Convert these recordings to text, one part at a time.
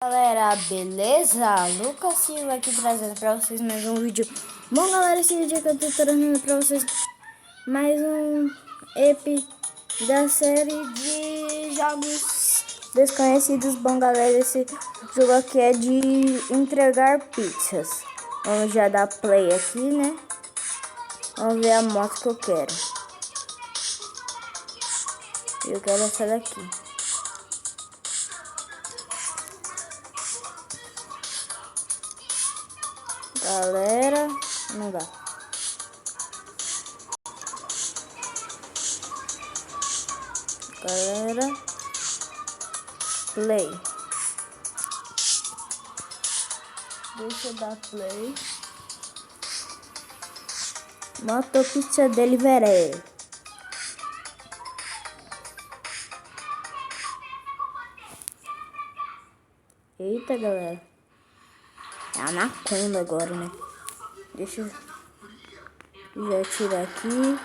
Galera, beleza? Lucas Silva aqui trazendo pra vocês mais um vídeo. Bom, galera, esse vídeo aqui eu tô trazendo pra vocês mais um EP da série de jogos desconhecidos. Bom, galera, esse jogo aqui é de entregar pizzas. Vamos já dar play aqui, né? Vamos ver a moto que eu quero. Eu quero essa daqui. Galera, não dá. Galera, play. Deixa eu dar play. Moto Pizza Delivery. Eita, galera. É a anaconda agora, né? Deixa eu já tirar aqui.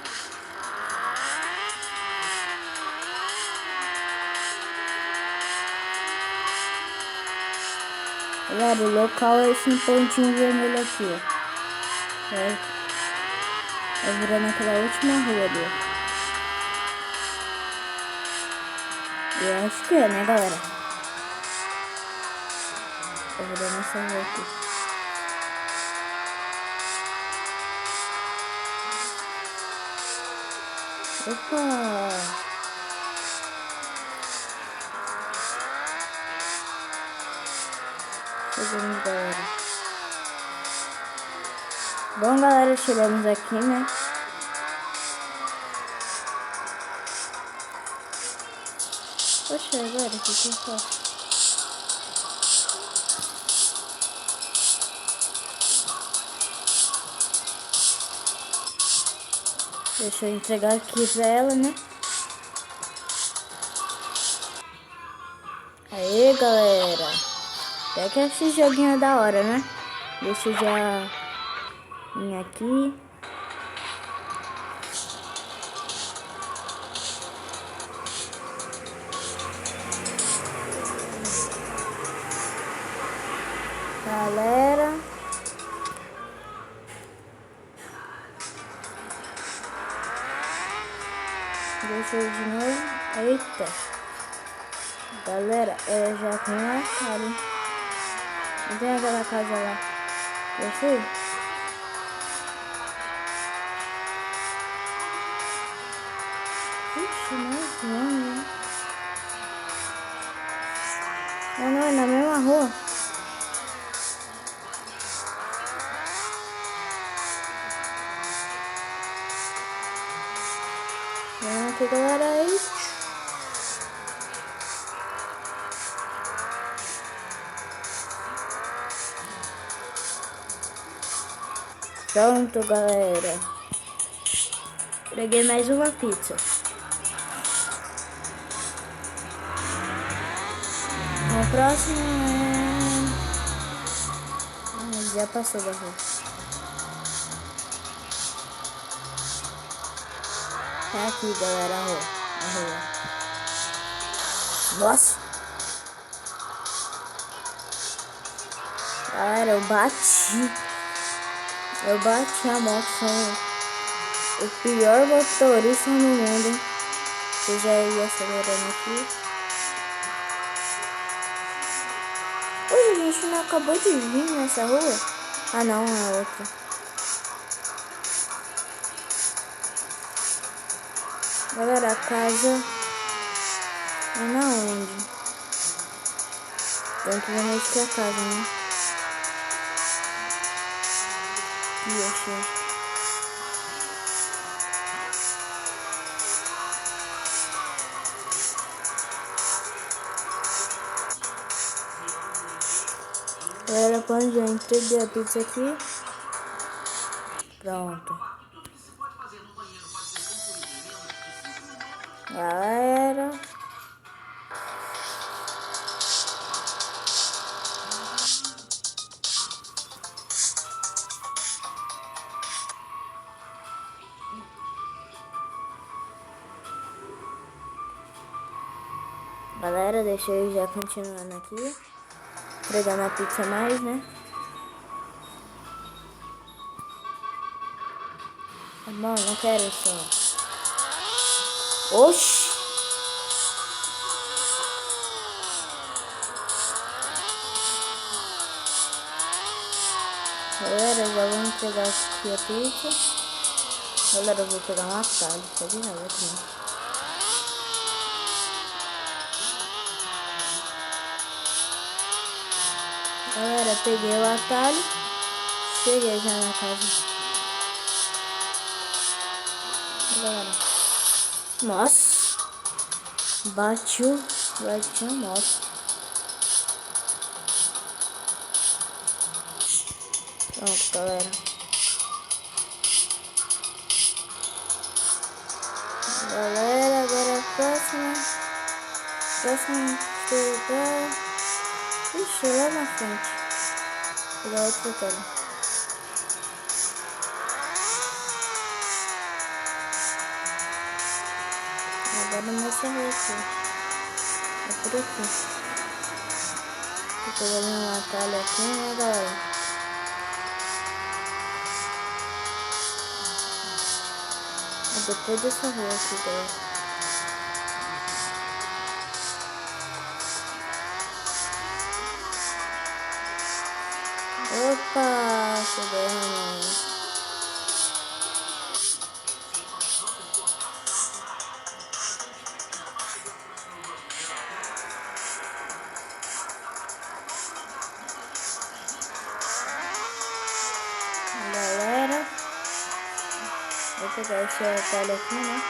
Galera, o local é esse pontinho vermelho aqui, ó. Vai virando aquela última rua ali, ó. Eu acho que é, né, galera? Tá virando essa rua aqui. Opa! Chegamos, galera. Bom, galera, chegamos aqui, né? Poxa, agora o que eu faço? Deixa eu entregar aqui pra ela, né? Aê, galera. Até que esse joguinho é da hora, né? Deixa eu já vir aqui. Galera. Deixa eu de novo. Eita. Galera, eu já tenho a cara, hein? Não tem aquela casa lá. Eu fui? Ixi, mais longe, né? Não, é na mesma rua. Vamos aqui, galera, aí. Pronto, galera. Peguei mais uma pizza. O próximo é... já passou da rua. É aqui, galera, a rua. Nossa! Galera, eu bati a moto. Sou o pior motorista no mundo. Eu já ia acelerando aqui. Oi, a gente não acabou de vir nessa rua? Ah, não, é outra. Galera, a casa é na onde? Tem que ver onde que é a casa, né? Ih, achei. Galera, quando já entreguei a pizza aqui. Pronto. Galera. Galera, deixa eu já continuando aqui. entregando a pizza mais, né? Tá bom, não quero isso. Oxi! Galera, já vou entregar aqui a pizza. Galera, eu vou pegar um atalho, só de raiva também. Galera, peguei o atalho. Cheguei já na casa. Galera. Nossa. Bateu a moto. Pronto, galera. Galera, agora a próxima chegar. Ixi, lá na frente. Vou dar outro tela. Agora nessa rua aqui. É por aqui. Tô pegando um atalho aqui, né, galera? É depois dessa rua aqui, galera. Opa, chegamos. Galera, vou pegar esse atalho aqui, né?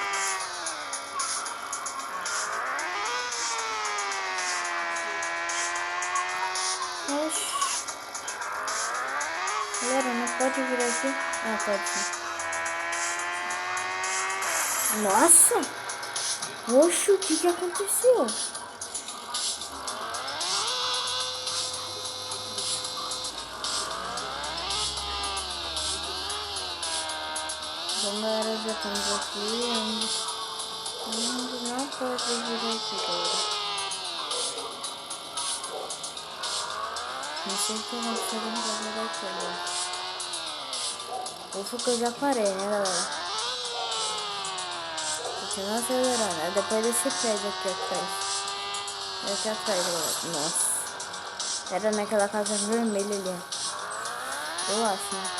Oxi. Galera, não pode vir aqui? Ah, pode sim. Nossa! Oxi, o que aconteceu? Bom, galera, já estamos aqui. Ainda não pode vir aqui, galera. Não sei o que aconteceu com o bagulho daqui, galera. Ufa, que eu já parei, né, galera? Continua acelerando, né? Depois desse prédio aqui atrás. Aqui atrás, galera. Nossa. Era naquela casa vermelha ali. Eu acho, né?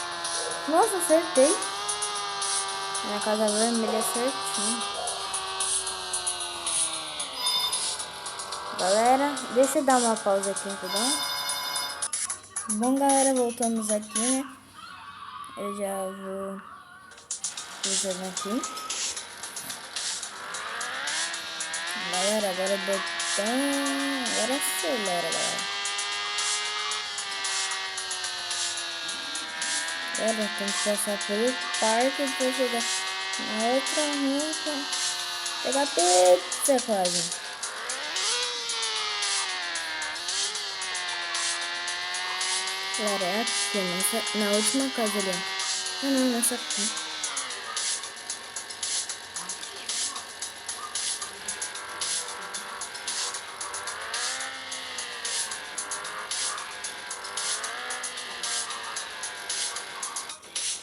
Nossa, acertei. Na casa vermelha certinho. Galera, deixa eu dar uma pausa aqui, rapidão. Bom, galera, voltamos aqui, né? Eu já vou usando aqui. Galera, agora botão. Agora acelera, galera. Agora tem que passar pelo parque pra chegar na outra rua. Pegar pizza quase. Galera, é aqui, na última casa ali, ó. Ah, não, nessa aqui.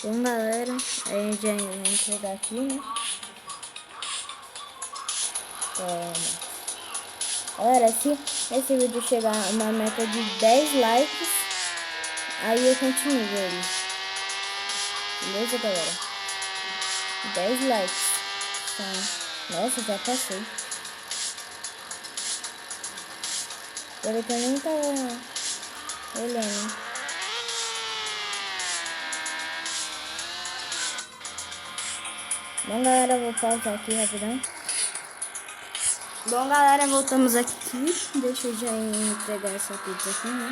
Bom, galera, a gente já vai entregar aqui, né? Galera, se esse vídeo chegar na meta de 10 likes, aí eu continuo ele. Beleza, galera? 10 likes. Tá. Nossa, já passei. Ele também tá olhando. Bom, galera, vou pausar aqui rapidão. Bom, galera, voltamos aqui. Deixa eu já entregar essa pizza aqui, né?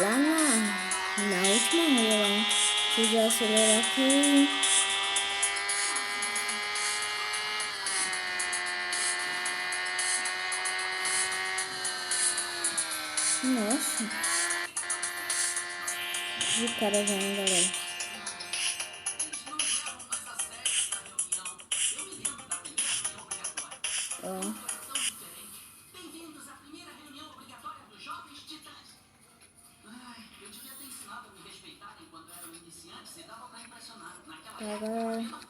Lá na última rua lá. Deixa eu já acelerar aqui. Nossa. De cara já, hein, galera? Ó. agora.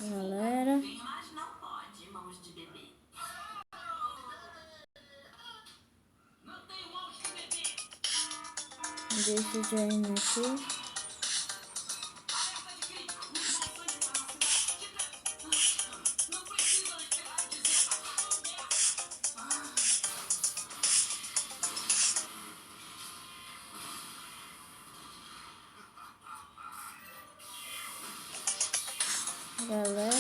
Galera, deixa o joinha aqui. Galera,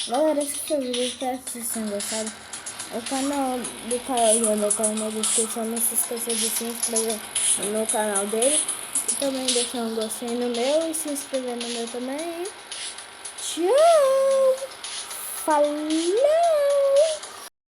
galera, esse foi o vídeo, espero que vocês tenham gostado. O canal do Caio já vai estar na descrição, não se esqueça de se inscrever no canal dele. E também deixar um gostei no meu e se inscrever no meu também. Tchau! Falou!